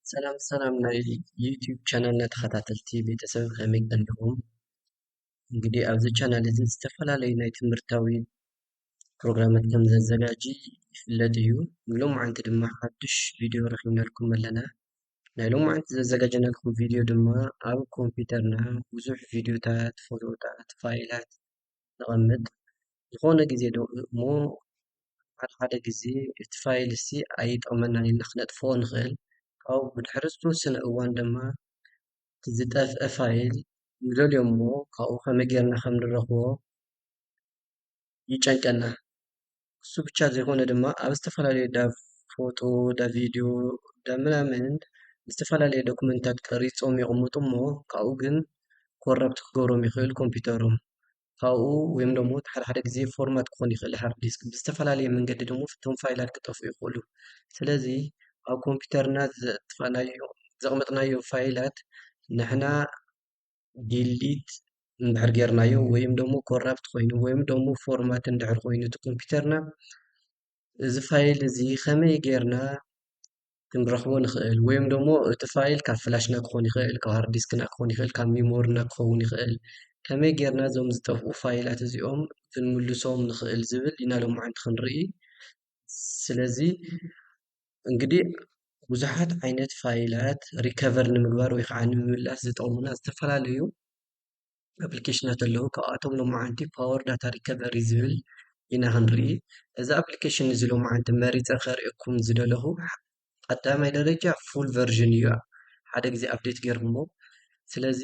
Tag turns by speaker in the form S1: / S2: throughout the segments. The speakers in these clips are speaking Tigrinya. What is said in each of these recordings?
S1: ሰላም ናይ ዩቲዩብ ቻናልና ተኸታተልቲ ቤተሰብ ከመይ ኣለኹም? እንግዲህ ኣብዚ ቻናል እዚ ዝተፈላለዩ ናይ ትምህርታዊ ፕሮግራማት ከም ዘዘጋጂ ይፍለጥ እዩ። ሎሙዓንቲ ድማ ሓዱሽ ቪድዮ ረኺብናልኩም ኣለና። ናይ ሎሙዓንቲ ዘዘጋጀናልኩም ቪድዮ ድማ ኣብ ኮምፒተርና ብዙሕ ቪድዮታት፣ ፎቶታት፣ ፋይላት ነቐምጥ ዝኾነ ግዜ እሞ ሓደ ግዜ እቲ ፋይል እዚ ኣይጠቕመናን ኢልና ክነጥፍኦ ንኽእል። ካብኡ ብድሕሪ ዝተወሰነ እዋን ድማ እቲ ዝጠፍአ ፋይል ንደልዮ እሞ ካብኡ ከመይ ጌርና ከም ንረኽቦ ይጨንቀና። እሱ ብቻ ዘይኮነ ድማ ኣብ ዝተፈላለዩ ፎቶ፣ ቪድዮ፣ ምናምን ዝተፈላለዩ ዶክመንታት ቀሪፆም ይቕምጡ እሞ ካብኡ ግን ኮረፕት ክገብሮም ይኽእል ኮምፒተሮም። ካብኡ ወይም ደግሞ ሓደ ግዜ ፎርማት ክኾን ይኽእል ሃርድ ዲስክ ብዝተፈላለየ መንገዲ ደግሞ እቶም ፋይላት ክጠፍኡ ይኽእሉ። ስለዚ ኣብ ኮምፒተርና ዘቕመጥናዮ ፋይላት ንሕና ዲሊት እንድሕር ጌርናዮ ወይም ደግሞ ኮራፕት ኮይኑ ወይም ደግሞ ፎርማት እንድሕር ኮይኑ እቲ ኮምፒተርና እዚ ፋይል እዚ ከመይ ጌርና ክንረኽቦ ንኽእል ወይም ደግሞ እቲ ፋይል ካብ ፍላሽና ክኾን ይኽእል፣ ካብ ሃርድ ዲስክና ክኾን ይኽእል፣ ካብ ሚሞሪና ክኸውን ይኽእል። ከመይ ጌርና እዞም ዝጠፍኡ ፋይላት እዚኦም ክንምልሶም ንኽእል ዝብል ኢና ሎሙዓንቲ ክንርኢ። ስለዚ እንግዲህ ብዙሓት ዓይነት ፋይላት ሪከቨር ንምግባር ወይ ከዓ ንምምላስ ዝጠቕሙና ዝተፈላለዩ ኣፕሊኬሽናት ኣለዉ። ካብኣቶም ሎሙዓንቲ ፓወር ዳታ ሪከቨሪ ዝብል ኢና ክንርኢ። እዚ ኣፕሊኬሽን እዚ ሎሙዓንቲ መሪፀ ከርእየኩም ዝደለኹ ቀዳማይ ደረጃ ፉል ቨርዥን እዩ። ሓደ ግዜ ኣፕዴት ገይሮሞ ስለዚ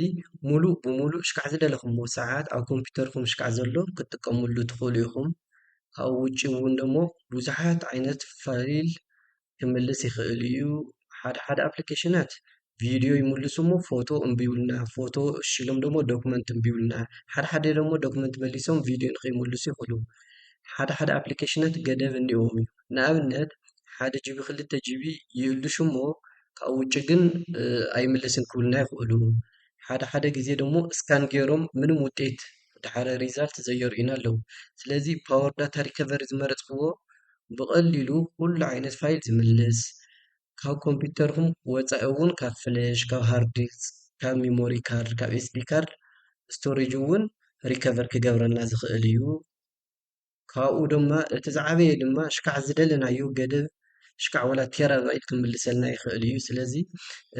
S1: ሙሉእ ብሙሉእ ሽካዕ ዝደለኹምዎ ሰዓት ኣብ ኮምፒተርኩም ሽካዕ ዘሎ ክትጥቀምሉ ትኽእሉ ኢኹም። ካብኡ ውጪ እውን ደሞ ብዙሓት ዓይነት ፋይል ክምልስ ይኽእል እዩ። ሓደ ኣፕሊኬሽናት ቪድዮ ይምልሱ እሞ ፎቶ እምቢ ይብሉና፣ ፎቶ እሽሎም ደግሞ ዶክመንት እምቢ ይብሉና፣ ሓደ ደግሞ ዶክመንት መሊሶም ቪድዮ ንኸይምልሱ ይኽእሉ። ሓደ ኣፕሊኬሽናት ገደብ እኒአዎም እዩ። ንኣብነት 1 ጂቢ 2 ጂቢ ይህልሹ እሞ ካብኡ ውጪ ግን ኣይምልስን ክብሉና ይኽእሉ። ሓደ ግዜ ደግሞ ስካን ገይሮም ምንም ውጤት ድሓረ ሪዛልት ዘየርእዩና ኣለዉ። ስለዚ ፓወር ዳታ ሪከቨሪ ዝመረፅክዎ ብቐሊሉ ኩሉ ዓይነት ፋይል ዝምልስ ካብ ኮምፒተርኩም ወፃኢ እውን ካብ ፍለሽ፣ ካብ ሃርድ ዲስክ፣ ካብ ሚሞሪ ካርድ፣ ካብ ኤስዲ ካርድ ስቶሬጅ እውን ሪከቨር ክገብረና ዝኽእል እዩ። ካብኡ ድማ እቲ ዝዓበየ ድማ ሽካዕ ዝደለናዮ ገደብ ሽካዕ ዋላ ቴራባይት ክምልሰልና ይኽእል እዩ። ስለዚ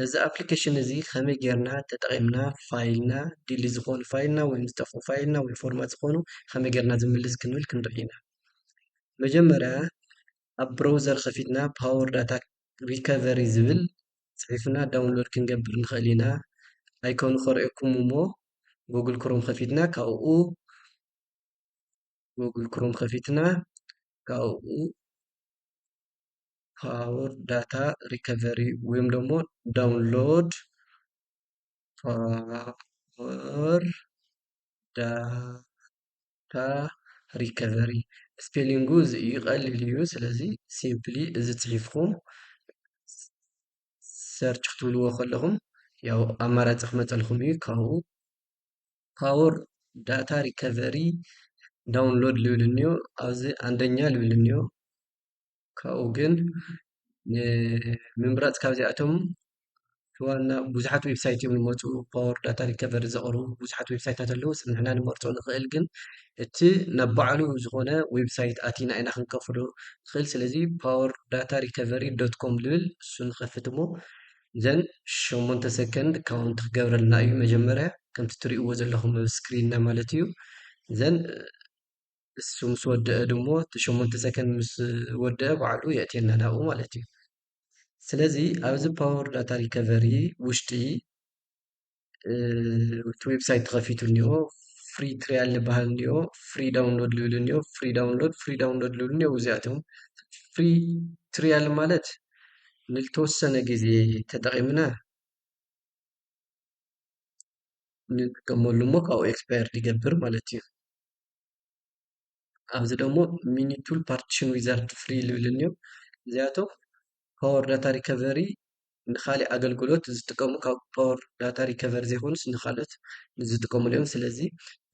S1: እዚ ኣፕሊኬሽን እዚ ከመይ ጌርና ተጠቒምና ፋይልና ዲሊት ዝኾኑ ፋይልና ወይም ዝጠፍኡ ፋይልና ወይ ፎርማት ዝኾኑ ከመይ ጌርና ዝምልስ ክንብል ክንርኢ ኢና። መጀመርያ ኣብ ብሮውዘር ከፊትና ፓወር ዳታ ሪከቨሪ ዝብል ፅሒፍና ዳውንሎድ ክንገብር ንኽእል ኢና። ኣይኮኑ ከርእየኩም እሞ ጉግል ክሮም ከፊትና ካብኡ ፓወር ዳታ ሪከቨሪ ወይም ደግሞ ዳውንሎድ ፓወር ዳታ ሪከቨሪ ስፔሊንጉ እዚ እዩ፣ ቀሊል እዩ። ስለዚ ሲምፕሊ እዚ ፅሒፍኩም ሰርች ክትብልዎ ከለኹም ያው ኣማራፂ ክመፀልኩም እዩ። ካብኡ ፓወር ዳታ ሪከቨሪ ዳውንሎድ ልብል እኒኦ፣ ኣብዚ አንደኛ ልብል እኒኦ። ካብኡ ግን ንምምራፅ ካብዚኣቶም ዋና ብዙሓት ዌብሳይት እዮም ዝመፁ ፓወር ዳታ ሪከቨሪ ዘቕርቡ ብዙሓት ዌብሳይታት ኣለዉ። ንሕና ንመርፆ ንኽእል ግን እቲ ናብ ባዕሉ ዝኾነ ዌብሳይት ኣቲና ኢና ክንከፍቶ ንኽእል። ስለዚ ፓወር ዳታ ሪከቨሪ ዶት ኮም ልብል እሱ ንኸፍት እሞ ዘን 8 ሰከንድ ካውንት ክገብረልና እዩ። መጀመርያ ከምቲ ትሪእዎ ዘለኹም ኣብ ስክሪንና ማለት እዩ። ዘን እሱ ምስ ወድአ ድሞ እቲ 8 ሰከንድ ምስ ወድአ ባዕሉ የእትየና ናብኡ ማለት እዩ። ስለዚ ኣብዚ ፓወር ዳታ ሪከቨሪ ውሽጢ እቲ ዌብሳይት ተኸፊቱ እኒኦ፣ ፍሪ ትሪያል ዝበሃል እኒኦ፣ ፍሪ ዳውንሎድ ልብል እኒኦ፣ ፍሪ ዳውንሎድ ልብል እኒኦ። እዚኣቶም ፍሪ ትሪያል ማለት ንዝተወሰነ ግዜ ተጠቒምና ንጥቀመሉ እሞ ካብኡ ኤክስፓየርድ ይገብር ማለት እዩ። ኣብዚ ደግሞ ሚኒ ቱል ፓርቲሽን ዊዛርድ ፍሪ ልብል እኒኦ። እዚኣቶም ፓወር ዳታ ሪከቨሪ ንካሊእ ኣገልግሎት ዝጥቀሙ ካብ ፓወር ዳታ ሪከቨሪ ዘይኮኑስ ንካልኦት ዝጥቀሙሉ እዮም። ስለዚ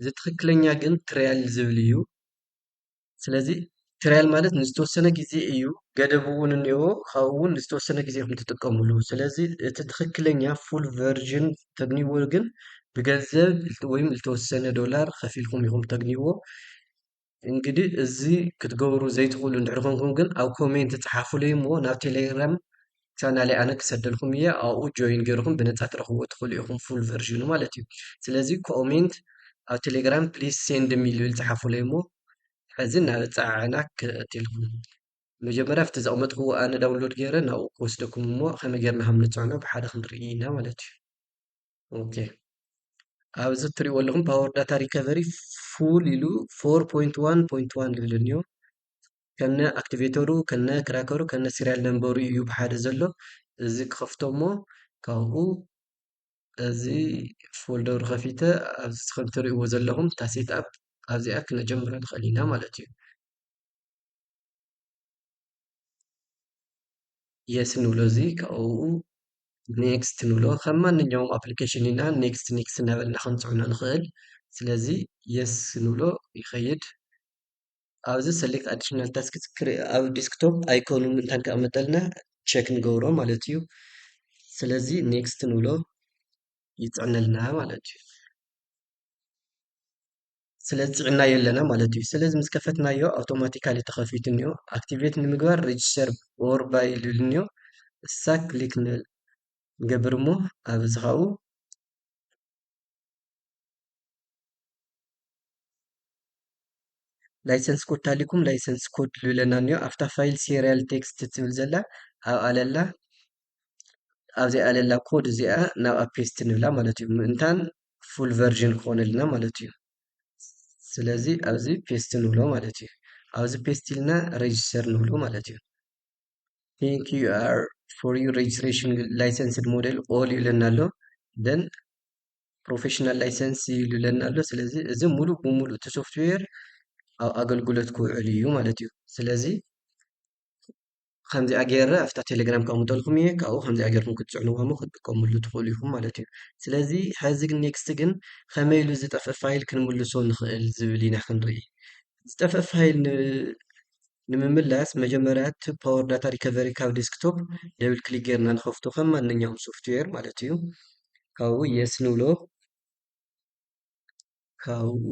S1: እዚ ትክክለኛ ግን ትሪያል ዝብል እዩ። ስለዚ ትሪያል ማለት ንዝተወሰነ ግዜ እዩ ገደብ እውን እኒአዎ ካብኡ እውን ዝተወሰነ ግዜ ኢኹም ትጥቀምሉ። ስለዚ እቲ ትክክለኛ ፉል ቨርዥን ተግንይዎ ግን ብገንዘብ ወይም ዝተወሰነ ዶላር ከፊልኩም ኢኹም ተግንይዎ። እንግዲህ እዚ ክትገብሩ ዘይትኽእሉ እንድሕር ኮንኩም ግን ኣብ ኮሜንት ፃሓፉለይ እሞ ናብ ቴሌግራም ቻናለይ ኣነ ክሰደልኩም እየ ኣብኡ ጆይን ገይርኩም ብነፃ ትረኽብዎ ትኽእሉ ኢኹም ፉል ቨርዥኑ ማለት እዩ። ስለዚ ኮሜንት ኣብ ቴሌግራም ፕሊዝ ሴንድ ሚ ዝብል ፃሓፉለይ እሞ ሕዚ እናበፃዕና ክእትልኩም መጀመርያ ኣብቲ ዘቕመጥክዎ ኣነ ዳውንሎድ ገይረ ናብኡ ክወስደኩም እሞ ከመይ ጌርና ከም ንፅዕኖ ብሓደ ክንርኢ ኢና ማለት እዩ። ኦኬ ኣብዚ እትሪእዎ ኣለኹም ፓወር ዳታ ሪከቨሪ ፉል ኢሉ 4.1.1 ዝብል እኒኦ ከነ ኣክቲቬተሩ ከነ ክራከሩ ከነ ሲሪያል ነምበሩ እዩ ብሓደ ዘሎ እዚ ክኸፍቶ እሞ ካብኡ እዚ ፎልደሩ ከፊተ ኣብዚ ከም ትሪእዎ ዘለኹም እታ ሴት ኣፕ ኣብዚኣ ክነጀምራ ንኽእል ኢና ማለት እዩ። የስ ንብሎ እዚ ካብኡ ኔክስት ንብሎ ከም ማንኛውም ኣፕሊኬሽን ኢና ኔክስት ኔክስት እናበልና ክንፅዕኖ ንኽእል። ስለዚ የስ ንብሎ ይኸይድ። ኣብዚ ሰሌክት ኣዲሽናል ታስክስ ኣብ ዲስክቶፕ ኣይኮኑ ምንታን ከቕመጠልና ቸክ ንገብሮ ማለት እዩ። ስለዚ ኔክስት ንብሎ ይፅዕነልና ማለት እዩ። ስለዚ ፅዕናዮ ኣለና ማለት እዩ። ስለዚ ምስ ከፈትናዮ ኣውቶማቲካሊ ተኸፊቱ እኒኦ ኣክቲቬት ንምግባር ሬጅስተር ኦር ባይ ዝብል እኒኦ እሳ ክሊክ ንገብር እሞ ኣብዚ ካብኡ ላይሰንስ ኮድ ታሊኩም ላይሰንስ ኮድ ዝብለና እኒኦ ኣብታ ፋይል ሴሪያል ቴክስት ትብል ዘላ ኣብኣ ለላ ኣብዚኣ ለላ ኮድ እዚኣ ናብኣ ፔስት ንብላ ማለት እዩ። ምእንታን ፉል ቨርዥን ክኾነልና ማለት እዩ። ስለዚ ኣብዚ ፔስት ንብሎ ማለት እዩ። ኣብዚ ፔስት ኢልና ሬጅስተር ንብሎ ማለት እዩ። ቴንክ ዩ አር ፎር ዩር ሬጅስትሬሽን ላይሰንስድ ሞዴል ኦል ይብለና ኣሎ ደን ፕሮፌሽናል ላይሰንስ ይብለና ኣሎ። ስለዚ እዚ ሙሉእ ብሙሉእ እቲ ሶፍትዌር ኣብ ኣገልግሎት ክውዕል እዩ ማለት እዩ። ስለዚ ከምዚኣ ገይረ ኣብታ ቴሌግራም ከቕምጠልኩም እየ ካብኡ ከምዚኣ ጌርኩም ክትፅዕንዎ እሞ ክትጥቀምሉ ትኽእሉ ኢኹም ማለት እዩ። ስለዚ ሕዚ ግን ኔክስት ግን ከመይ ኢሉ ዝጠፍአ ፋይል ክንምልሶ ንኽእል ዝብል ኢና ክንርኢ። ዝጠፍአ ፋይል ንምምላስ መጀመርያ እቲ ፓወር ዳታ ሪከቨሪ ካብ ዴስክቶፕ ደብል ክሊክ ጌርና ንኸፍቶ ከም ማንኛውም ሶፍትዌር ማለት እዩ። ካብኡ የስ ንብሎ ካብኡ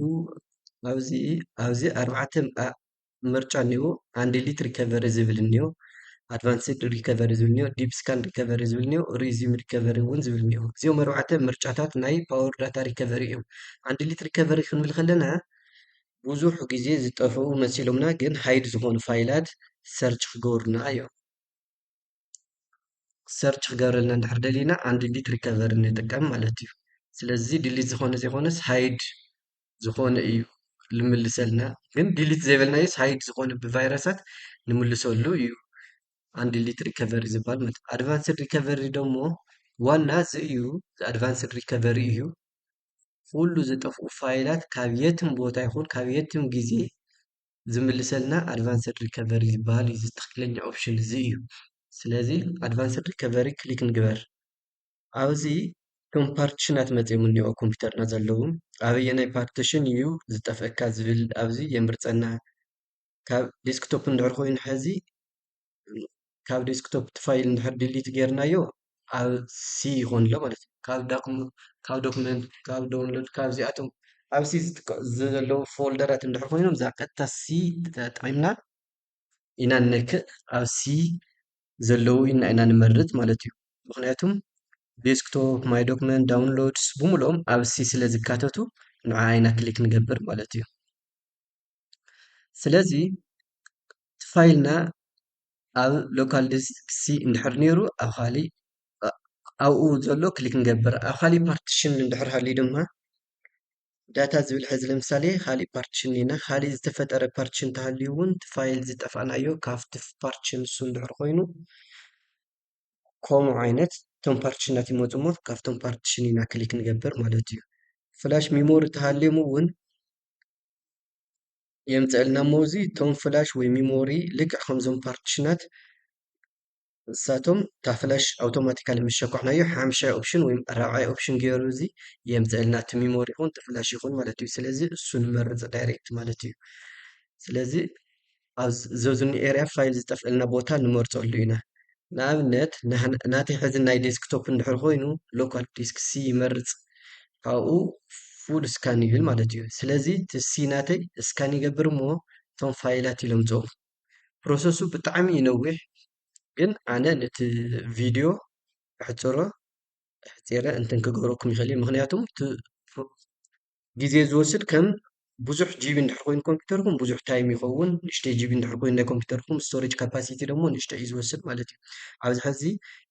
S1: ኣብዚ ኣርባዕተ ምርጫ እኒኦ አንዲሊት ሪከቨሪ ዝብል እኒኦ ኣድቫንስድ ሪከቨሪ ዝብል እኒኦ ዲፕ ስካን ሪከቨሪ ዝብል እኒኦ ሪዚም ሪከቨሪ እውን ዝብል እኒኦ እዚኦም ኣርባዕተ ምርጫታት ናይ ፓወር ዳታ ሪከቨሪ እዮም። አንዲሊት ሪከቨሪ ክንብል ከለና ብዙሕ ግዜ ዝጠፍኡ መሲሎምና ግን ሃይድ ዝኾኑ ፋይላት ሰርች ክገብሩና እዮም። ሰርች ክገብረልና እንድሕር ደሊና አንዲሊት ሪከቨሪ ንጥቀም ማለት እዩ። ስለዚ ዲሊት ዝኾነ ዘይኮነስ ሃይድ ዝኾነ እዩ ልምልሰልና ግን ዲሊት ዘይበልናዮስ ሃይድ ዝኾነ ብቫይረሳት ንምልሰሉ እዩ አንዲሊት ሪከቨሪ ዝበሃል ማለት እዩ። ኣድቫንስድ ሪከቨሪ ደሞ ዋና እዚ እዩ ኣድቫንስድ ሪከቨሪ እዩ። ኩሉ ዝጠፍኡ ፋይላት ካብ የትም ቦታ ይኹን ካብ የትም ግዜ ዝምልሰልና ኣድቫንስድ ሪከቨሪ ዝበሃል እዩ። እዚ ትክክለኛ ኦፕሽን እዚ እዩ። ስለዚ ኣድቫንስድ ሪከቨሪ ክሊክ ንግበር። ኣብዚ እቶም ፓርቲሽናት መፂኦም እኒኦ ኮምፒተርና ዘለዉ ኣበየናይ ፓርቲሽን እዩ ዝጠፍአካ ዝብል ኣብዚ የምርፀና ካብ ዴስክቶፕ እንድሕር ኮይኑ ሕዚ ካብ ዴስክቶፕ እቲ ፋይል እንድሕር ዲሊት ጌርናዮ ኣብ ሲ ይኾን ኣሎ ማለት እዩ። ካብ ዶክመንት ካብ ዳውንሎድ ካብ እዚኣቶም ኣብ ሲ ዘለዉ ፎልደራት እንድሕር ኮይኖም እዛ ቀጥታ ሲ ተጠቒምና ኢና ነክእ ኣብ ሲ ዘለዉ ኢና ንመርፅ ማለት እዩ። ምክንያቱም ዴስክቶፕ ማይ ዶክመንት ዳውንሎድስ ብምልኦም ኣብ ሲ ስለ ዝካተቱ ንዓ ኢና ክሊክ ንገብር ማለት እዩ። ስለዚ እቲ ፋይልና ኣብ ሎካል ዲስክ ሲ እንድሕር ነይሩ ኣብ ካሊእ ኣብኡ ዘሎ ክሊክ ንገብር። ኣብ ካሊእ ፓርቲሽን እንድሕር ሃልዩ ድማ ዳታ ዝብል ሕዚ ለምሳሌ ካሊእ ፓርቲሽን እኒና ካሊእ ዝተፈጠረ ፓርቲሽን እንተሃልዩ እውን እቲ ፋይል ዝጠፋእናዮ ካብቲ ፓርቲሽን ንሱ እንድሕር ኮይኑ ከምኡ ዓይነት እቶም ፓርቲሽናት ይመፁ እሞ ካብቶም ፓርቲሽን ኢና ክሊክ ንገብር ማለት እዩ። ፍላሽ ሚሞሪ እንተሃልዮም እውን የምፅአልና እሞ እዚ እቶም ፍላሽ ወይ ሚሞሪ ልክዕ ከምዞም ፓርቲሽናት ንሳቶም እታ ፍላሽ ኣውቶማቲካሊ ምስ ሸኳዕናዮ ሓምሻይ ኦፕሽን ወይ 4ይ ኦፕሽን ገይሩ እዚ የምፅአልና እቲ ሚሞሪ ይኹን እቲ ፍላሽ ይኹን ማለት እዩ። ስለዚ እሱ ንመርፅ ዳይሬክት ማለት እዩ። ስለዚ ኣብ ዘብዝኒ ኤርያ ፋይል ዝጠፍአልና ቦታ ንመርፀሉ ኢና። ንኣብነት ናተይ ሕዚ ናይ ዴስክቶፕ እንድሕር ኮይኑ ሎካል ዲስክ ሲ ይመርፅ ካብኡ ፉል ስካን ይብል ማለት እዩ። ስለዚ እቲ ሲ ናተይ ስካን ይገብር እሞ እቶም ፋይላት ኢሎም ዝፀርፉ ፕሮሰሱ ብጣዕሚ ይነዊሕ ግን ኣነ ነቲ ቪድዮ ሕፅሮ ሕፂረ እንትን ክገብረኩም ይኽእል እየ ምክንያቱም ግዜ ዝወስድ ከም ብዙሕ ጂቢ እንድሕር ኮይኑ ኮምፒውተርኩም ብዙሕ ታይም ይኸውን ንእሽተይ ጂቢ እንድሕር ኮይኑ ናይ ኮምፒውተርኩም ስቶሬጅ ካፓሲቲ ደግሞ ንእሽተይ እዩ ዝወስድ ማለት እዩ ኣብዚ ሕዚ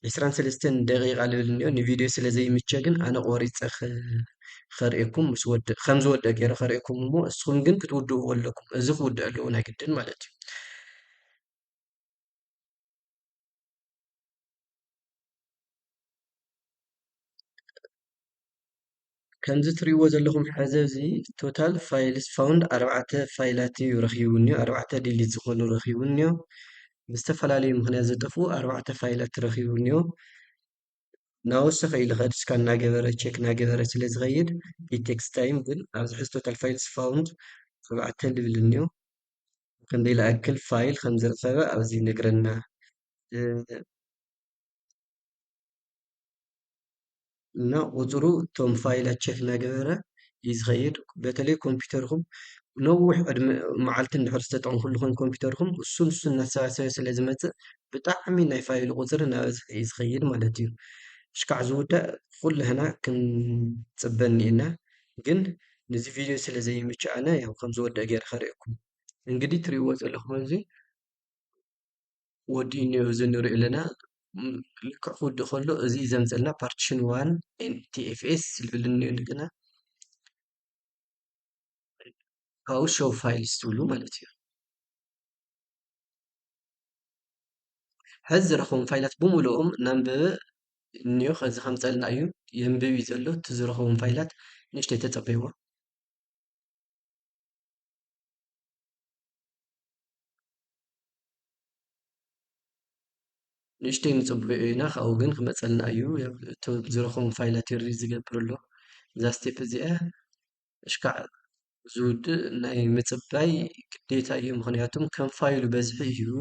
S1: 23 ደቂቃ ልብል እኒኦ ንቪድዮ ስለ ዘይምቸ ግን ኣነ ቆሪፀ ከርእየኩም ምስ ወድእ ከም ዝወድእ ገይረ ከርእየኩም እሞ ንስኹም ግን ክትውድእዎ ኣለኩም እዚ ክውድእ ኣለዎ ናይ ግድን ማለት እዩ ከምዚ እትሪእዎ ዘለኹም ሕዚ እዚ ቶታል ፋይልስ ፋውንድ 4 ፋይላት እዩ ረኺቡ እኒኦ 4 ዲሊት ዝኾኑ ረኺቡ እኒኦ ብዝተፈላለዩ ምክንያት ዝጠፍኡ 4 ፋይላት ረኺቡ እኒኦ ናወሰኸ ኢሉ ኸድ ስካን እናገበረ ቼክ እናገበረ ስለ ዝኸይድ ኢት ቴክስ ታይም ግን ኣብዚ ሕዚ ቶታል ፋይልስ ፋውንድ 4 ልብል እኒኦ ክንደይ ዝኣክል ፋይል ከም ዝረኸበ ኣብዚ ይነግረና እና ቁፅሩ እቶም ፋይላት ቼክ እናገበረ እዩ ዝኸይድ በተለይ ኮምፒውተርኩም ነዊሕ ዕድመ መዓልቲ እንድሕር ዝተጠቐምኩሉ ኮይኑ ኮምፒውተርኩም እሱን እናተሰባሰበ ስለ ዝመፅእ ብጣዕሚ ናይ ፋይል ቁፅሪ እናበዝሐ እዩ ዝኸይድ ማለት እዩ እሽካዕ ዝውዳእ ኩልህና ክንፅበ እኒአና ግን ነዚ ቪድዮ ስለ ዘይምችኣነ ያው ከም ዝወድእ ገይረ ከርእየኩም እንግዲህ ትሪእዎ ዘለኹም እዚ ወዲኡ እኒኦ እዚ ንሪኦ ኣለና ልክዕ ክውድእ ከሎ እዚ እዩ ዘምፅአልና ፓርቲሽን ዋን ኤንቲኤፍኤስ ዝብል እኒኦ እንደገና ካብኡ ሾው ፋይልስ ትብሉ ማለት እዩ ሕዚ ዝረኸቡም ፋይላት ብምልኦም እናንበበ እኒኦ ከዚ ከምፀልና እዩ የንብብ እዩ ዘሎ እቲ ዝረኸቡም ፋይላት ንእሽተይ ተፀበይዎ ንእሽተይ ንፅበዮ ኢና ካብኡ ግን ክመፀልና እዩ እቶም ዝረኸቡም ፋይላት ይርኢ ዝገብር ኣሎ እዛ ስቴፕ እዚኣ እሽካዕ ዝውድእ ናይ ምፅባይ ግዴታ እዩ ምክንያቱም ከም ፋይሉ በዝሒ እዩ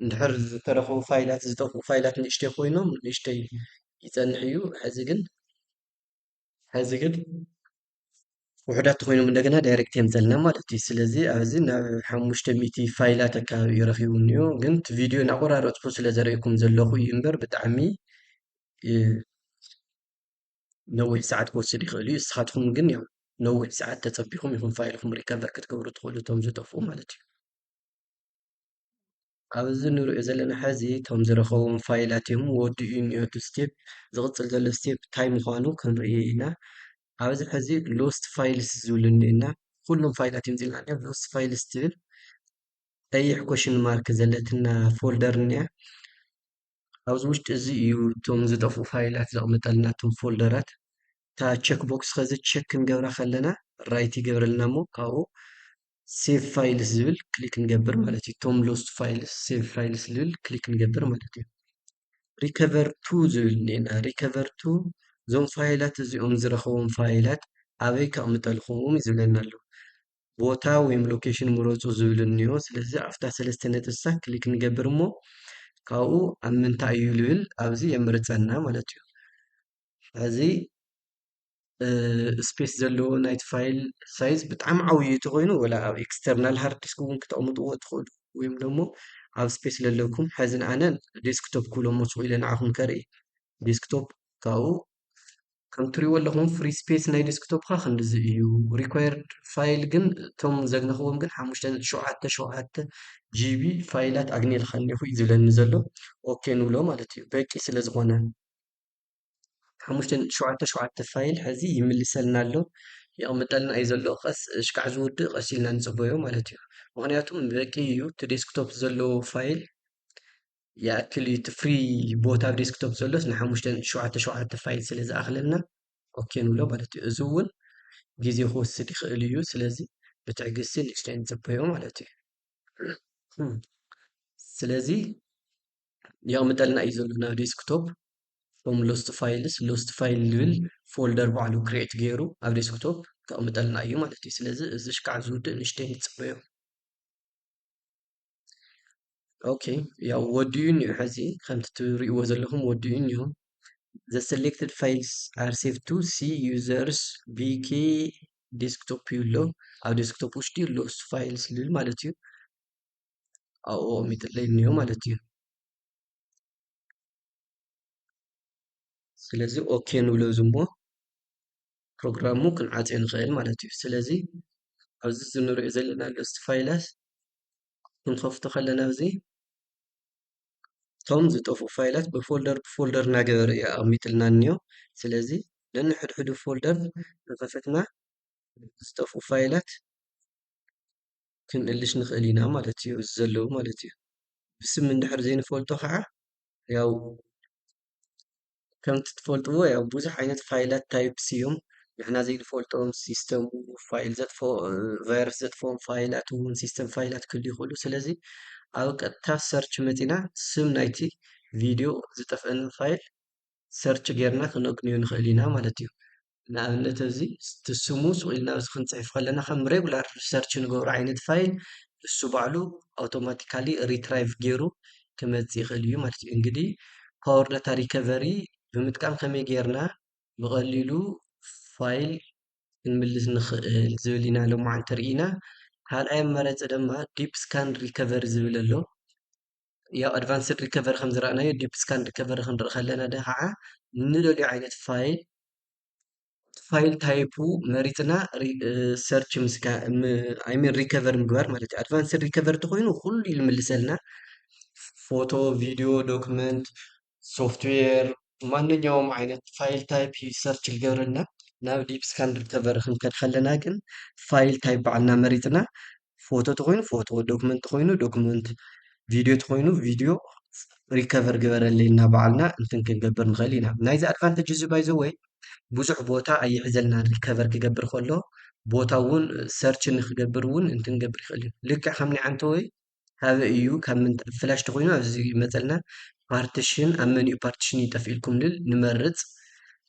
S1: እንድሕር ዝተረኸቡ ፋይላት ዝጠፍኡ ፋይላት ንእሽተይ ኮይኖም ንእሽተይ ይፀንሕ እዩ ሕዚ ግን ውሕዳት ኮይኖም እንደገና ዳይሬክት የምፀልና ማለት እዩ ስለዚ ኣብዚ ናብ 500 ፋይላት ኣከባቢ እዩ ረኺቡ እኒኦ ግን እቲ ቪድዮ እናቆራረፅኩ ስለ ዘርእየኩም ዘለኹ እዩ እምበር ብጣዕሚ ነዊሕ ሰዓት ክወስድ ይኽእል እዩ ንስኻትኩም ግን ያው ነዊሕ ሰዓት ተፀቢኹም ኢኹም ፋይልኩም ሪከቨር ክትገብሩ ትኽእሉ እቶም ዝጠፍኡ ማለት እዩ ኣብዚ ንሪኦ ዘለና ሕዚ እቶም ዝረኸቡም ፋይላት እዮም ወዲኡ እኒኦ እቲ ስቴፕ ዝቕፅል ዘሎ ስቴፕ እንታይ ምዃኑ ክንርኢ ኢና ኣብዚ ሕዚ ሎስት ፋይልስ ዝብል እኒአና ኩሎም ፋይላት ይምፅእልና እኒኦ ሎስት ፋይልስ ትብል ቀይሕ ኮሽን ማርክ ዘለትና ፎልደር እኒኣ ኣብዚ ውሽጢ እዚ እዩ እቶም ዝጠፍኡ ፋይላት ዘቕምጠልና እቶም ፎልደራት እታ ቼክ ቦክስ ከዚ ቼክ ክንገብራ ከለና ራይት ይገብረልና እሞ ካብኡ ሴቭ ፋይልስ ዝብል ክሊክ ንገብር ማለት እዩ ቶም ሎስት ፋይልስ ሴቭ ፋይልስ ዝብል ክሊክ ንገብር ማለት እዩ ሪከቨር ቱ ዝብል እኒአና ሪከቨር ቱ እዞም ፋይላት እዚኦም ዝረኸቦም ፋይላት ኣበይ ከቕምጠልኩም እዩ ዝብለና ኣሎ ቦታ ወይም ሎኬሽን ምረፁ ዝብል እኒኦ ስለዚ ኣፍታ ሰለስተ ነጥብሳ ክሊክ ንገብር እሞ ካብኡ ኣብ ምንታይ እዩ ዝብል ኣብዚ የምርፀና ማለት እዩ ሕዚ ስፔስ ዘለዎ ናይቲ ፋይል ሳይዝ ብጣዕሚ ዓብዪ እንተኮይኑ ወላ ኣብ ኤክስተርናል ሃርድ ዲስክ እውን ክተቕምጥዎ ትኽእሉ ወይም ደሞ ኣብ ስፔስ ዘለኩም ሕዚ ንኣነ ዴስክቶፕ ክብሎ መስኩ ኢለ ንዓኹም ከርኢ ዴስክቶፕ ካብኡ ከም ትሪእዎ ኣለኹም ፍሪ ስፔስ ናይ ዴስክቶፕካ ክንድዚ እዩ ሪኳየርድ ፋይል ግን እቶም ዘግነኽዎም ግን 5.7 ጂቢ ፋይላት ኣግኒልካ እኒኹ እዩ ዝብለኒ ዘሎ ኦኬ ንብሎ ማለት እዩ በቂ ስለ ዝኾነ 5.7 ፋይል ሕዚ ይምልሰልና ኣሎ ይቕምጠልና እዩ ዘሎ ቀስ እሽካዕ ዝውድእ ቀስ ኢልና ንፅበዮ ማለት እዩ ምክንያቱም በቂ እዩ እቲ ዴስክቶፕ ዘለዎ ፋይል ይኣክል እዩ እቲ ፍሪ ቦታ ኣብ ዴስክቶፕ ዘሎስ ን5.7 ፋይል ስለ ዝኣኽለልና ኦኬ ንብሎ ማለት እዩ እዚ እውን ግዜ ክወስድ ይኽእል እዩ ስለዚ ብትዕግስቲ ንእሽተይ ንፅበዮ ማለት እዩ ስለዚ የቕምጠልና እዩ ዘሎ ናብ ዴስክቶፕ ቶም ሎስት ፋይልስ ሎስት ፋይል ዝብል ፎልደር ባዕሉ ክሬት ገይሩ ኣብ ዴስክቶፕ ከቕምጠልና እዩ ማለት እዩ ስለዚ እዚ ሽካዕ ዝውድእ ንእሽተይ ንፅበዮ Okay, ያው ወዲዩ እኒኦ ሕዚ ከምቲ ትሪእዎ ዘለኹም ወዲኡ እኒኦ the selected files are saved to C users VK desktop እዩ ኣሎ ኣብ ዴስክቶፕ ውሽጢ ኣሎ እሱ ፋይልስ ልብል ማለት እዩ ኣብኡ ቀሚጥለይ እኒኦ ማለት እዩ ስለዚ ኦኬ ንብሎ እዚ እሞ ፕሮግራሙ ክንዓፅዮ ንኽእል ማለት እዩ ስለዚ ኣብዚ ዝንሪኦ ዘለና ኣርእስቲ ፋይላት ክንከፍቶ ከለና እዚ እቶም ዝጠፍኡ ፋይላት ብፎልደር ብፎልደር እናገበረ እዩ ኣቐሚጥልና እኒኦ ስለዚ ነንሕድሕዱ ፎልደር ከፈትና ዝጠፍኡ ፋይላት ክንእልሽ ንኽእል ኢና ማለት እዩ እዚ ዘለዉ ማለት እዩ ብስም እንድሕር ዘይንፈልጦ ከዓ ያው ከምቲ ትፈልጥዎ ያው ብዙሕ ዓይነት ፋይላት ታይፕስ እዮም ንሕና ዘይንፈልጦም ሲስተሙ ፋይል ዘጥፍኦ ቫይረስ ዘጥፍኦም ፋይላት እውን ሲስተም ፋይላት ክህሉ ይኽእሉ ስለዚ ኣብ ቀጥታ ሰርች መፂና ስም ናይቲ ቪድዮ ዝጠፍአና ፋይል ሰርች ጌርና ክነግንዮ ንኽእል ኢና ማለት እዩ ንኣብነት እዚ እቲ ስሙ ስቂልና ኣብዚ ክንፅሕፍ ከለና ከም ሬጉላር ሰርች ንገብሮ ዓይነት ፋይል እሱ ባዕሉ ኣውቶማቲካሊ ሪትራይቭ ገይሩ ክመፅእ ይኽእል እዩ ማለት እዩ እንግዲህ ፓወር ዳታ ሪከቨሪ ብምጥቃም ከመይ ጌርና ብቐሊሉ ፋይል ክንምልስ ንኽእል ዝብል ኢና ሎማዓንቲ ርኢና ካልኣይ ኣማራፂ ድማ ዲፕ ስካን ሪከቨሪ ዝብል ኣሎ ያው ኣድቫንስድ ሪከቨሪ ከም ዝረኣናዮ ዲፕ ስካን ሪከቨሪ ክንርኢ ከለና ከዓ ንደልዮ ዓይነት ፋይል ፋይል ታይፑ መሪፅና ሰርች ኣይሚን ሪከቨር ምግባር ማለት እዩ ኣድቫንስድ ሪከቨሪ እንተኮይኑ ኩሉ እዩ ዝምልሰልና ፎቶ ቪድዮ ዶክመንት ሶፍትዌር ማንኛውም ዓይነት ፋይል ታይፕ እዩ ሰርች ዝገብረልና ናብ ዲፕ ስካን ሪከቨሪ ክንከድ ከለና ግን ፋይል ታይፕ ባዕልና መሪፅና ፎቶ እንተኮይኑ ፎቶ ዶክመንት እንተኮይኑ ዶክመንት ቪድዮ እንተኮይኑ ቪድዮ ሪከቨር ግበረለይ እና ባዕልና እንትን ክንገብር ንኽእል ኢና ናይዚ ኣድቫንቴጅ እዚ ባይ ዘ ወይ ብዙሕ ቦታ ኣይሕዘልናን ሪከቨር ክገብር ከሎ ቦታ እውን ሰርች ንክገብር እውን እንትን ክገብር ይኽእል እዩ ልክዕ ከም ናይ ዓንተ ወይ ካበይ እዩ ካብ ምንታይ ፍላሽ እንተኮይኑ ኣብዚ ይመፀልና ፓርቲሽን ኣብ መኒኡ ፓርቲሽን ይጠፍኢልኩም ልብል ንመርፅ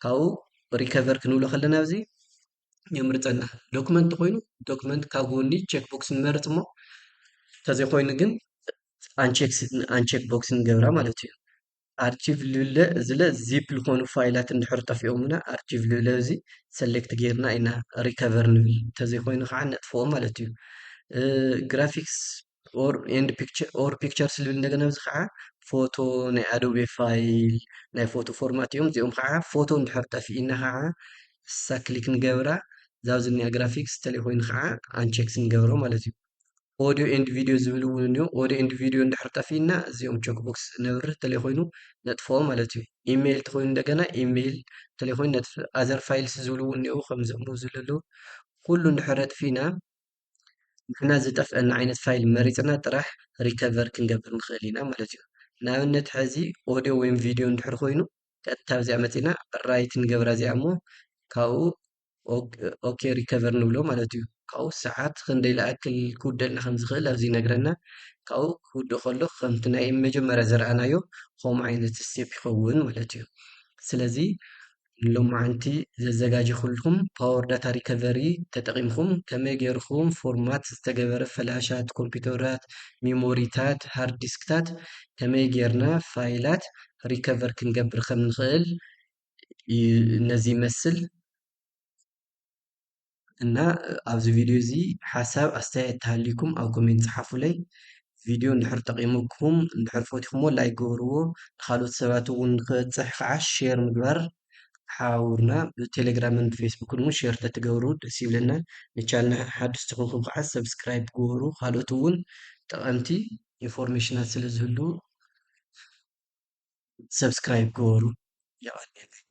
S1: ካብኡ ሪከቨር ክንብሎ ከለና ኣብዚ የምርፀና ዶክመንት ኮይኑ ዶክመንት ካብ ጎኒ ቼክ ቦክስ ንመርፅ እሞ እንተዘይኮይኑ ግን አንቼክ ቦክስ ንገብራ ማለት እዩ ኣርቺቭ ልብለ ዝለ ዚፕ ዝኾኑ ፋይላት እንድሕር ጠፊኦምና ኣርቺቭ ልብለ እዚ ሰሌክት ጌርና ኢና ሪከቨር ንብል እንተዘይኮይኑ ከዓ ነጥፍኦ ማለት እዩ ግራፊክስ ኦር ፒክቸርስ ዝብል እንደገና እዚ ከዓ ፎቶ ናይ ኣዶቤ ፋይል ናይ ፎቶ ፎርማት እዮም እዚኦም ከዓ ፎቶ እንድሕር ጠፊእና ከዓ እሳ ክሊክ ንገብራ እዛ ዝኒኣ ግራፊክስ እንተዘይኮይኑ ከዓ አንቼክስ ንገብሮ ማለት እዩ ኦዲዮ ኤንድ ቪድዮ ዝብል እውን እኒኦ ኦዲዮ ኤንድ ቪድዮ እንድሕር ጠፊእና እዚኦም ቼክ ቦክስ ነብርህ እንተዘይኮይኑ ነጥፍኦ ማለት እዩ ኢሜይል እንተኮይኑ እንደገና ኢሜይል እንተዘይኮይኑ ነጥፍ ኣዘር ፋይልስ ዝብሉ እውን እኒአው ከምዚኦም ዘለዉ ኩሉ እንድሕር ኣጥፊና ንሕና ዝጠፍአና ዓይነት ፋይል መሪፅና ጥራሕ ሪከቨር ክንገብር ንኽእል ኢና ማለት እዩ ንኣብነት ሕዚ ኦዲዮ ወይም ቪድዮ እንድሕር ኮይኑ ቀጥታ ኣብዚኣ መፂና ራይት ንገብራ እዚኣ እሞ ካብኡ ኦኬ ሪከቨር ንብሎ ማለት እዩ ካብኡ ሰዓት ክንደይ ዝኣክል ክውደልና ከም ዝኽእል ኣብዚ ይነግረና ካብኡ ክውድእ ከሎ ከምቲ ናይ መጀመርያ ዝረኣናዮ ከምኡ ዓይነት ስቴፕ ይኸውን ማለት እዩ ስለዚ ሎማዓንቲ ዘዘጋጀኹልኩም ፓወር ዳታ ሪከቨሪ ተጠቂምኩም ከመይ ገይርኩም ፎርማት ዝተገበረ ፍላሻት ኮምፒውተራት ሚሞሪታት ሃርድ ዲስክታት ከመይ ጌርና ፋይላት ሪከቨር ክንገብር ከም ንኽእል ነዚ ይመስል እና ኣብዚ ቪድዮ እዚ ሓሳብ ኣስተያየት ተሃልዩኩም ኣብ ኮሜንት ፀሓፉለይ ቪድዮ እንድሕር ጠቂሙኩም እንድሕር ፈቲኹሞ ላይክ ገበርዎ ንካልኦት ሰባት እውን ክበፅሕ ከዓ ሼር ምግባር ሓውርና ብቴሌግራምን ብፌስቡክን እውን ሼር ተትገብሩ ደስ ይብለና ንቻልና ሓድስቲ ኮንኩም ከዓ ሰብስክራይብ ግበሩ ካልኦት እውን ጠቐምቲ ኢንፎርሜሽናት ስለ ዝህልው ሰብስክራይብ ግበሩ የቐኒየለይ